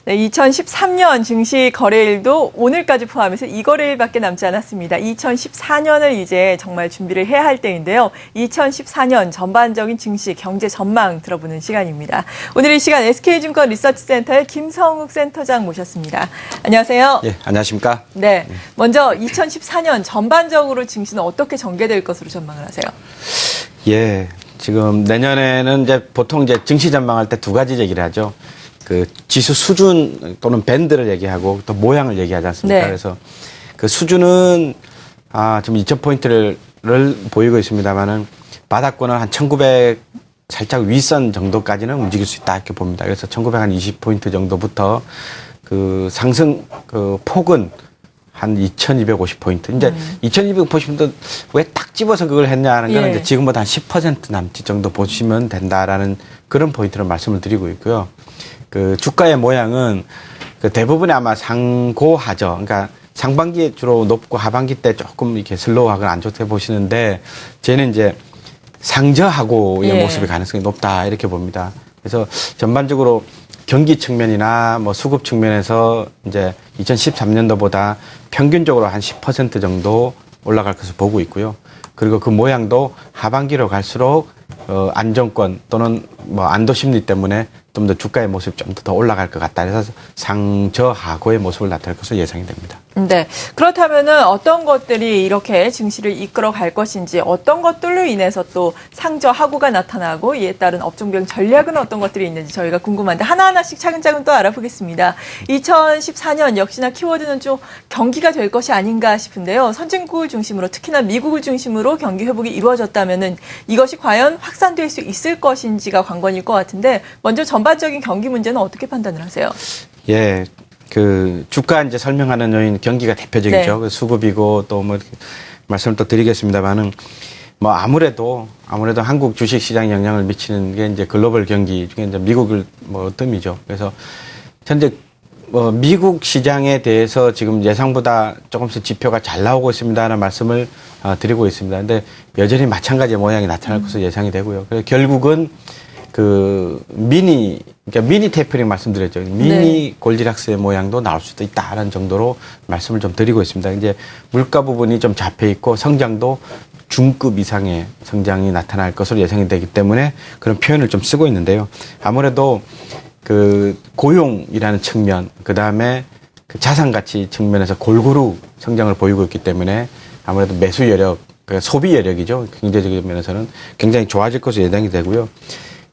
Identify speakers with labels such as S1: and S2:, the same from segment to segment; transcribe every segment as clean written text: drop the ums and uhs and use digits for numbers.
S1: 네, 2013년 증시 거래일도 오늘까지 포함해서 이 거래일밖에 남지 않았습니다. 2014년을 이제 정말 준비를 해야 할 때인데요. 2014년 전반적인 증시 경제 전망 들어보는 시간입니다. 오늘 이 시간 SK증권 리서치센터의 김성욱 센터장 모셨습니다. 안녕하세요.
S2: 예, 안녕하십니까?
S1: 네, 먼저 2014년 전반적으로 증시는 어떻게 전개될 것으로 전망을 하세요?
S2: 예, 지금 내년에는 이제 보통 이제 증시 전망할 때 두 가지 얘기를 하죠. 그 지수 수준 또는 밴드를 얘기하고 또 모양을 얘기하지 않습니까?
S1: 네.
S2: 그래서 그 수준은 지금 2,000포인트를 보이고 있습니다만은 바닥권은 한 1,900 살짝 윗선 정도까지는 움직일 수 있다 이렇게 봅니다. 그래서 1,920포인트 정도부터 그 상승 그 폭은 한 2,250포인트. 이제 2,250포인트 왜 딱 집어서 그걸 했냐는 건 이제 지금보다 한 10% 남짓 정도 보시면 된다라는 그런 포인트를 말씀을 드리고 있고요. 그 주가의 모양은 그 대부분이 아마 상고하죠. 그러니까 상반기에 주로 높고 하반기 때 조금 이렇게 슬로우하거나 안 좋게 보시는데 저희는 이제 상저하고의 모습의 가능성이 높다 이렇게 봅니다. 그래서 전반적으로 경기 측면이나 뭐 수급 측면에서 이제 2013년도보다 평균적으로 한 10% 정도 올라갈 것을 보고 있고요. 그리고 그 모양도 하반기로 갈수록 안정권 또는 뭐 안도 심리 때문에 좀 더 주가의 모습이 좀 더 올라갈 것 같다. 그래서 상저하고의 모습을 나타낼 것으로 예상이 됩니다.
S1: 네. 그렇다면은 어떤 것들이 이렇게 증시를 이끌어 갈 것인지, 어떤 것들로 인해서 또 상저하고가 나타나고 이에 따른 업종별 전략은 어떤 것들이 있는지 저희가 궁금한데 하나하나씩 차근차근 또 알아보겠습니다. 2014년 역시나 키워드는 좀 경기가 될 것이 아닌가 싶은데요. 선진국을 중심으로 특히나 미국을 중심으로 경기 회복이 이루어졌다면은 이것이 과연 확산될 수 있을 것인지가 관건일 것 같은데 먼저 전반적인 경기 문제는 어떻게 판단을 하세요?
S2: 예. 그 주가 이제 설명하는 요인 경기가 대표적이죠.
S1: 네.
S2: 그 수급이고 또 뭐 말씀을 또 드리겠습니다만은 뭐 아무래도 한국 주식 시장에 영향을 미치는 게 이제 글로벌 경기 중에 이제 미국을 뭐 뜸이죠. 그래서 현재 뭐 미국 시장에 대해서 지금 예상보다 조금씩 지표가 잘 나오고 있습니다라는 말씀을 드리고 있습니다. 근데 여전히 마찬가지의 모양이 나타날 것으로 예상이 되고요. 그래서 결국은 그 그러니까 미니 테이퍼링 말씀드렸죠. 미니 골디락스의 모양도 나올 수도 있다라는 정도로 말씀을 좀 드리고 있습니다. 이제 물가 부분이 좀 잡혀 있고 성장도 중급 이상의 성장이 나타날 것으로 예상이 되기 때문에 그런 표현을 좀 쓰고 있는데요. 아무래도 그 고용이라는 측면, 그 다음에 그 자산 가치 측면에서 골고루 성장을 보이고 있기 때문에 아무래도 매수 여력, 그 소비 여력이죠. 경제적인 면에서는 굉장히 좋아질 것으로 예상이 되고요.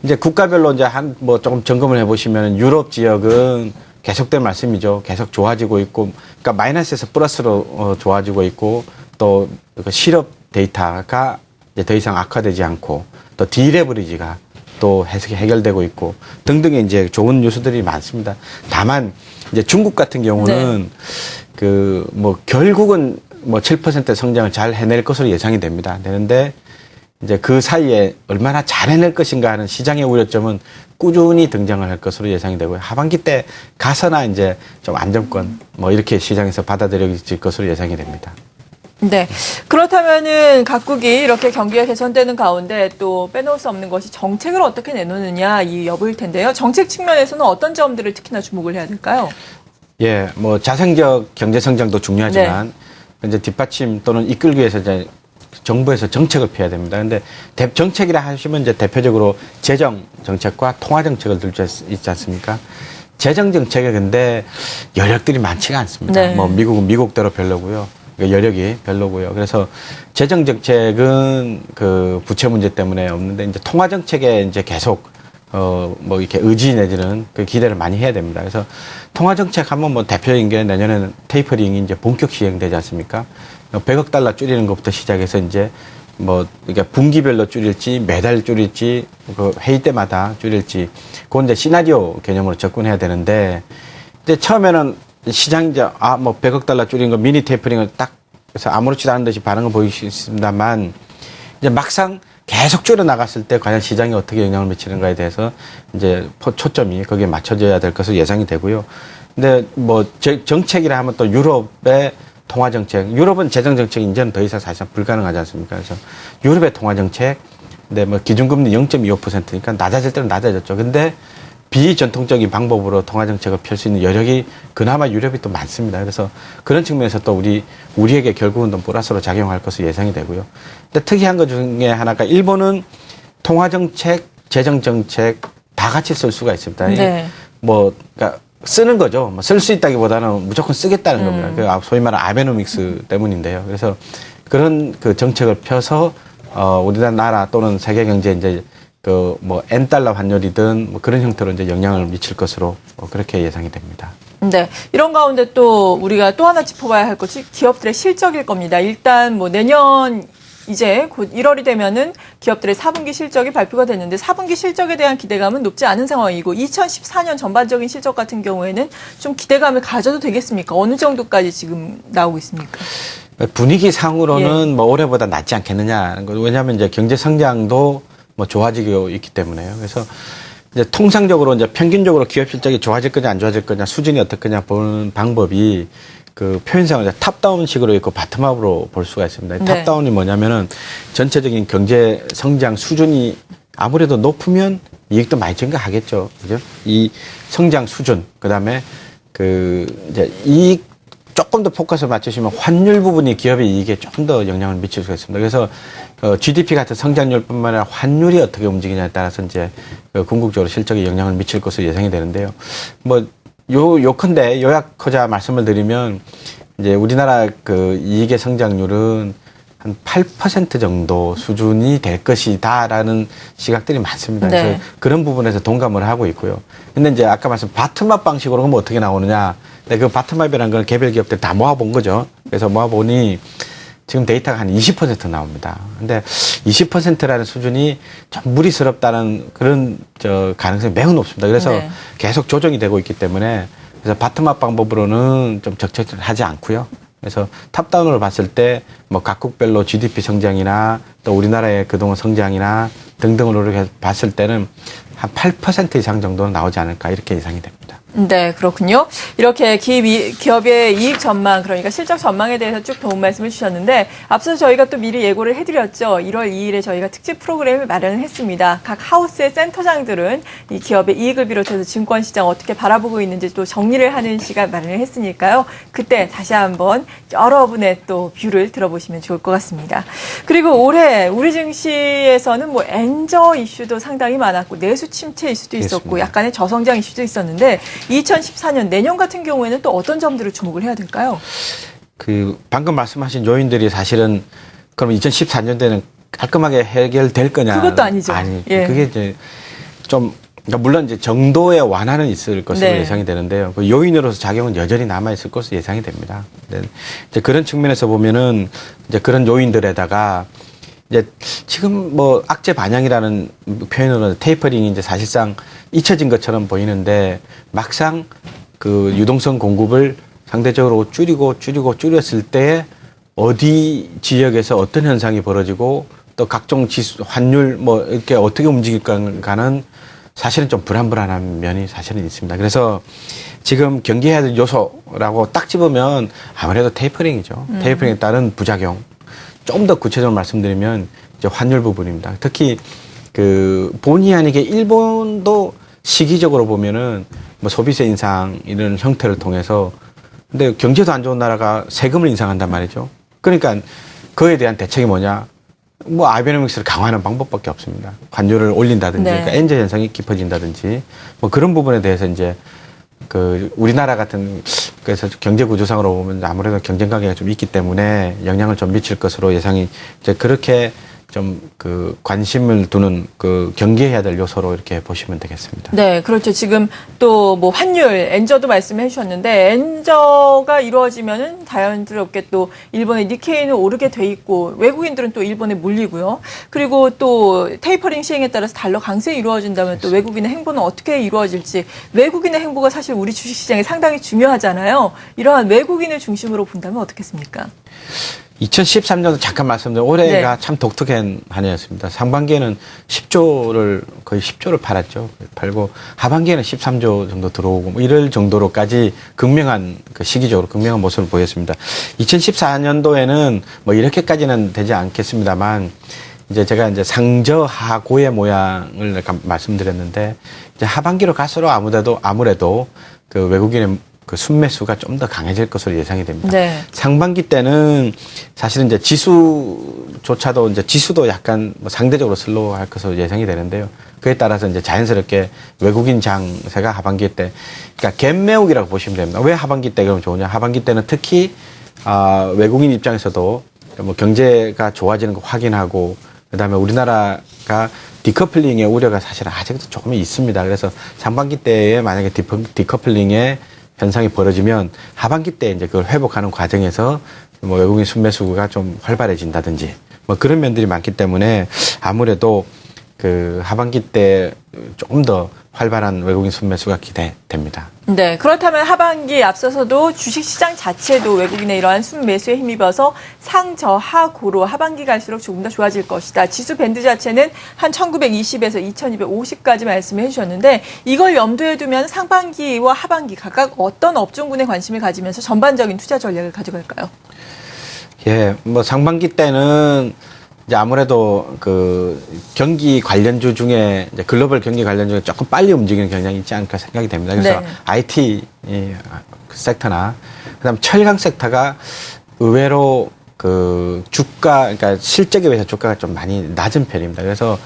S2: 이제 국가별로 이제 뭐 조금 점검을 해보시면 유럽 지역은 계속된 말씀이죠. 계속 좋아지고 있고, 그러니까 마이너스에서 플러스로 좋아지고 있고, 또 그 실업 데이터가 이제 더 이상 악화되지 않고, 또 디레버리지가 또 해결되고 있고 등등의 이제 좋은 요소들이 많습니다. 다만 이제 중국 같은 경우는 그 뭐 결국은 뭐 7% 성장을 잘 해낼 것으로 예상이 됩니다. 되는데 이제 그 사이에 얼마나 잘 해낼 것인가 하는 시장의 우려점은 꾸준히 등장을 할 것으로 예상이 되고요. 하반기 때 가서나 이제 좀 안정권 뭐 이렇게 시장에서 받아들여질 것으로 예상이 됩니다.
S1: 네. 그렇다면은 각국이 이렇게 경기가 개선되는 가운데 또 빼놓을 수 없는 것이 정책을 어떻게 내놓느냐 이 여부일 텐데요. 정책 측면에서는 어떤 점들을 특히나 주목을 해야 될까요?
S2: 예, 뭐 자생적 경제 성장도 중요하지만 이제 뒷받침 또는 이끌기 위해서 이제 정부에서 정책을 펴야 됩니다. 근데 정책이라 하시면 이제 대표적으로 재정 정책과 통화 정책을 들 수 있지 않습니까? 재정 정책에 근데 여력들이 많지가 않습니다. 뭐 미국은 미국대로 별로고요. 여력이 별로고요. 그래서 재정 정책은 그 부채 문제 때문에 없는데 이제 통화 정책에 이제 계속 뭐 이렇게 의지 내지는 그 기대를 많이 해야 됩니다. 그래서 통화 정책 하면 뭐 대표적인 게 내년에는 테이퍼링이 이제 본격 시행되지 않습니까? 100억 달러 줄이는 것부터 시작해서 이제 뭐 그러니까 분기별로 줄일지 매달 줄일지 그 회의 때마다 줄일지 그건 이제 시나리오 개념으로 접근해야 되는데 이제 처음에는 시장 이제 뭐 100억 달러 줄인 거 미니 테이퍼링을 딱 해서 아무렇지도 않은 듯이 반응을 보이십니다만 이제 막상 계속 줄여 나갔을 때 과연 시장이 어떻게 영향을 미치는가에 대해서 이제 초점이 거기에 맞춰져야 될 것으로 예상이 되고요. 근데 뭐 정책이라 하면 또 유럽의 통화 정책, 유럽은 재정 정책이 이제는 더 이상 사실상 불가능하지 않습니까? 그래서 유럽의 통화 정책, 근데 뭐 기준금리 0.25%니까 낮아질 때는 낮아졌죠. 근데 비전통적인 방법으로 통화 정책을 펼 수 있는 여력이 그나마 유럽이 또 많습니다. 그래서 그런 측면에서 또 우리에게 결국은 또 플러스로 작용할 것으로 예상이 되고요. 근데 특이한 것 중에 하나가 일본은 통화 정책, 재정 정책 다 같이 쓸 수가 있습니다.
S1: 네.
S2: 그러니까 쓰는 거죠. 쓸 수 있다기보다는 무조건 쓰겠다는 겁니다. 그 소위 말하는 아베노믹스 때문인데요. 그래서 그런 그 정책을 펴서 우리나라 또는 세계 경제에 이제 엔달러 환율이든 뭐 그런 형태로 이제 영향을 미칠 것으로 그렇게 예상이 됩니다.
S1: 네. 이런 가운데 또 우리가 또 하나 짚어봐야 할 것이 기업들의 실적일 겁니다. 일단 뭐 내년 이제 곧 1월이 되면은 기업들의 4분기 실적이 발표가 됐는데 4분기 실적에 대한 기대감은 높지 않은 상황이고 2014년 전반적인 실적 같은 경우에는 좀 기대감을 가져도 되겠습니까? 어느 정도까지 지금 나오고 있습니까?
S2: 분위기 상으로는 뭐 올해보다 낫지 않겠느냐. 왜냐하면 이제 경제 성장도 뭐 좋아지고 있기 때문에요. 그래서 이제 통상적으로 이제 평균적으로 기업 실적이 좋아질 거냐 안 좋아질 거냐 수준이 어떻거냐 보는 방법이 그 표현상은 이제 탑다운식으로 있고 바텀업으로 볼 수가 있습니다.
S1: 네.
S2: 탑다운이 뭐냐면은 전체적인 경제 성장 수준이 아무래도 높으면 이익도 많이 증가하겠죠. 그죠? 이 성장 수준, 그 다음에 이제 이익 조금 더 포커스를 맞추시면 환율 부분이 기업의 이익에 조금 더 영향을 미칠 수가 있습니다. 그래서 GDP 같은 성장률뿐만 아니라 환율이 어떻게 움직이냐에 따라서 이제 궁극적으로 실적에 영향을 미칠 것으로 예상이 되는데요. 뭐 요컨대 요약하자 말씀을 드리면 이제 우리나라 이익의 성장률은 한 8% 정도 수준이 될 것이다라는 시각들이 많습니다.
S1: 네.
S2: 그래서 그런 부분에서 동감을 하고 있고요. 근데 이제 아까 말씀 바텀업 방식으로 하면 어떻게 나오느냐. 근데 그 바텀업이라는 건 개별 기업들 다 모아본 거죠. 그래서 모아보니 지금 데이터가 한 20% 나옵니다. 근데 20%라는 수준이 좀 무리스럽다는 그런 가능성이 매우 높습니다. 그래서
S1: 네.
S2: 계속 조정이 되고 있기 때문에 그래서 바텀업 방법으로는 좀 적절하지 않고요. 그래서 탑다운으로 봤을 때 뭐 각국별로 GDP 성장이나 또 우리나라의 그동안 성장이나 등등으로 이렇게 봤을 때는 한 8% 이상 정도는 나오지 않을까 이렇게 예상이 됩니다.
S1: 네, 그렇군요. 이렇게 기업의 이익 전망, 그러니까 실적 전망에 대해서 쭉 도움 말씀을 주셨는데 앞서 저희가 또 미리 예고를 해드렸죠. 1월 2일에 저희가 특집 프로그램을 마련을 했습니다. 각 하우스의 센터장들은 이 기업의 이익을 비롯해서 증권시장 어떻게 바라보고 있는지 또 정리를 하는 시간 마련을 했으니까요. 그때 다시 한번 여러분의 또 뷰를 들어보시면 좋을 것 같습니다. 그리고 올해 우리 증시에서는 뭐 엔저 이슈도 상당히 많았고 내수 침체 이슈도 있었고
S2: 그렇습니다.
S1: 약간의 저성장 이슈도 있었는데 2014년 내년 같은 경우에는 또 어떤 점들을 주목을 해야 될까요?
S2: 방금 말씀하신 요인들이 사실은 그럼 2014년도에는 깔끔하게 해결될 거냐?
S1: 그것도 아니죠.
S2: 아니,
S1: 예.
S2: 그게 이제 그러니까 물론 이제 정도의 완화는 있을 것으로
S1: 네.
S2: 예상이 되는데요. 그 요인으로서 작용은 여전히 남아 있을 것으로 예상이 됩니다. 네. 이제 그런 측면에서 보면은 이제 그런 요인들에다가 이제 지금 뭐 악재 반영이라는 표현으로는 테이퍼링이 이제 사실상 잊혀진 것처럼 보이는데 막상 유동성 공급을 상대적으로 줄였을 때 어디 지역에서 어떤 현상이 벌어지고 또 각종 지수, 환율 뭐 이렇게 어떻게 움직일까는 사실은 좀 불안한 면이 사실은 있습니다. 그래서 지금 경계해야 될 요소라고 딱 집으면 아무래도 테이퍼링이죠. 테이퍼링에 따른 부작용. 좀 더 구체적으로 말씀드리면 이제 환율 부분입니다. 특히 본의 아니게 일본도 시기적으로 보면은 뭐 소비세 인상 이런 형태를 통해서 근데 경제도 안 좋은 나라가 세금을 인상한단 말이죠. 그러니까 그에 대한 대책이 뭐냐? 뭐 아베노믹스를 강화하는 방법밖에 없습니다. 환율을 올린다든지,
S1: 네.
S2: 그러니까 엔저 현상이 깊어진다든지 뭐 그런 부분에 대해서 이제 우리나라 같은 그래서 경제 구조상으로 보면 아무래도 경쟁 관계가 좀 있기 때문에 영향을 좀 미칠 것으로 예상이 이제 그렇게 좀 관심을 두는 경계해야 될 요소로 이렇게 보시면 되겠습니다.
S1: 네, 그렇죠. 지금 또 뭐 환율, 엔저도 말씀해 주셨는데 엔저가 이루어지면은 자연스럽게 또 일본의 니케이는 오르게 돼 있고 외국인들은 또 일본에 몰리고요. 그리고 또 테이퍼링 시행에 따라서 달러 강세 이루어진다면 또 외국인의 행보는 어떻게 이루어질지 외국인의 행보가 사실 우리 주식시장에 상당히 중요하잖아요. 이러한 외국인을 중심으로 본다면 어떻겠습니까?
S2: 2013년도 잠깐 말씀드린 올해가
S1: 네.
S2: 참 독특한 한 해였습니다. 상반기에는 거의 10조를 팔고 하반기에는 13조 정도 들어오고 뭐 이럴 정도로까지 시기적으로 극명한 모습을 보였습니다. 2014년도에는 뭐 이렇게까지는 되지 않겠습니다만 이제 제가 이제 상저하고의 모양을 약간 말씀드렸는데 이제 하반기로 갈수록 아무래도 그 외국인의 그 순매수가 좀 더 강해질 것으로 예상이 됩니다.
S1: 네.
S2: 상반기 때는 사실은 이제 지수조차도 이제 지수도 약간 뭐 상대적으로 슬로우할 것으로 예상이 되는데요. 그에 따라서 이제 자연스럽게 외국인 장세가 하반기 때, 그러니까 갭매우기라고 보시면 됩니다. 왜 하반기 때 그러면 좋으냐? 하반기 때는 특히 외국인 입장에서도 뭐 경제가 좋아지는 거 확인하고 그다음에 우리나라가 디커플링의 우려가 사실은 아직도 조금 있습니다. 그래서 상반기 때에 만약에 디커플링의 현상이 벌어지면 하반기 때 이제 그걸 회복하는 과정에서 뭐 외국인 순매수가 좀 활발해진다든지 뭐 그런 면들이 많기 때문에 아무래도 그 하반기 때 조금 더 활발한 외국인 순매수가 기대됩니다.
S1: 네, 그렇다면 하반기 앞서서도 주식시장 자체도 외국인의 이러한 순매수에 힘입어서 상저하고로 하반기 갈수록 조금 더 좋아질 것이다. 지수 밴드 자체는 한 1920에서 2250까지 말씀해 주셨는데 이걸 염두에 두면 상반기와 하반기 각각 어떤 업종군에 관심을 가지면서 전반적인 투자 전략을 가져갈까요?
S2: 예, 뭐 상반기 때는 이제 아무래도 그 경기 관련주 중에 이제 글로벌 경기 관련주 중에 조금 빨리 움직이는 경향이 있지 않을까 생각이 됩니다. 그래서
S1: 네.
S2: IT 섹터나 그다음 철강 섹터가 의외로 그 주가 그러니까 실적에 비해서 주가가 좀 많이 낮은 편입니다. 그래서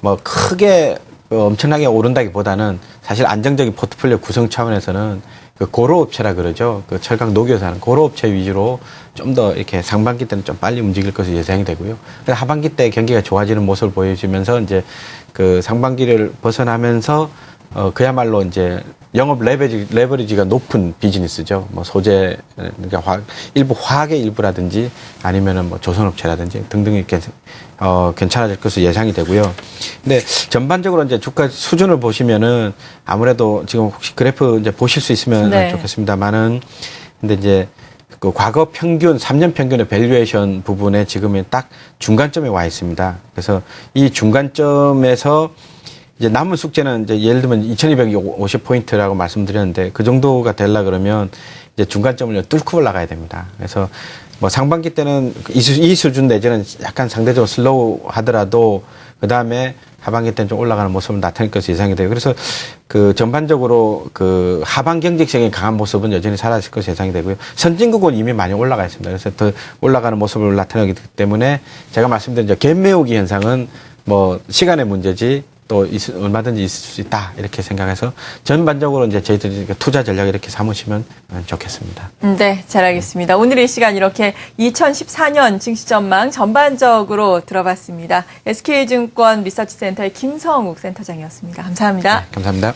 S2: 뭐 크게 엄청나게 오른다기보다는 사실 안정적인 포트폴리오 구성 차원에서는 그 고로업체라 그러죠. 그 철강 녹여서 하는 고로업체 위주로 좀 더 이렇게 상반기 때는 좀 빨리 움직일 것으로 예상이 되고요. 그래서 하반기 때 경기가 좋아지는 모습을 보여주면서 이제 그 상반기를 벗어나면서 그야말로 이제 영업 레버리지가 높은 비즈니스죠. 뭐 소재, 그러니까 일부 화학의 일부라든지 아니면은 뭐 조선업체라든지 등등 이렇게 괜찮아질 것으로 예상이 되고요. 근데 전반적으로 이제 주가 수준을 보시면은 아무래도 지금 혹시 그래프 이제 보실 수 있으면
S1: 네.
S2: 좋겠습니다만은 근데 이제 그 과거 평균, 3년 평균의 밸류에이션 부분에 지금은 딱 중간점에 와 있습니다. 그래서 이 중간점에서 이제 남은 숙제는 이제 예를 들면 2250포인트라고 말씀드렸는데 그 정도가 되려 그러면 이제 중간점을 뚫고 올라가야 됩니다. 그래서 뭐 상반기 때는 이 수준 내지는 약간 상대적으로 슬로우 하더라도 그 다음에 하반기 때는 좀 올라가는 모습을 나타낼 것으로 예상이 돼요. 그래서 그 전반적으로 그 하반 경직성이 강한 모습은 여전히 사라질 것으로 예상이 되고요. 선진국은 이미 많이 올라가 있습니다. 그래서 더 올라가는 모습을 나타내기 때문에 제가 말씀드린 이제 갭매우기 현상은 뭐 시간의 문제지 또 얼마든지 있을 수 있다 이렇게 생각해서 전반적으로 이제 저희들이 투자 전략 이렇게 삼으시면 좋겠습니다.
S1: 네, 잘 알겠습니다. 오늘 이 시간 이렇게 2014년 증시 전망 전반적으로 들어봤습니다. SK증권 리서치센터의 김성욱 센터장이었습니다. 감사합니다.
S2: 네, 감사합니다.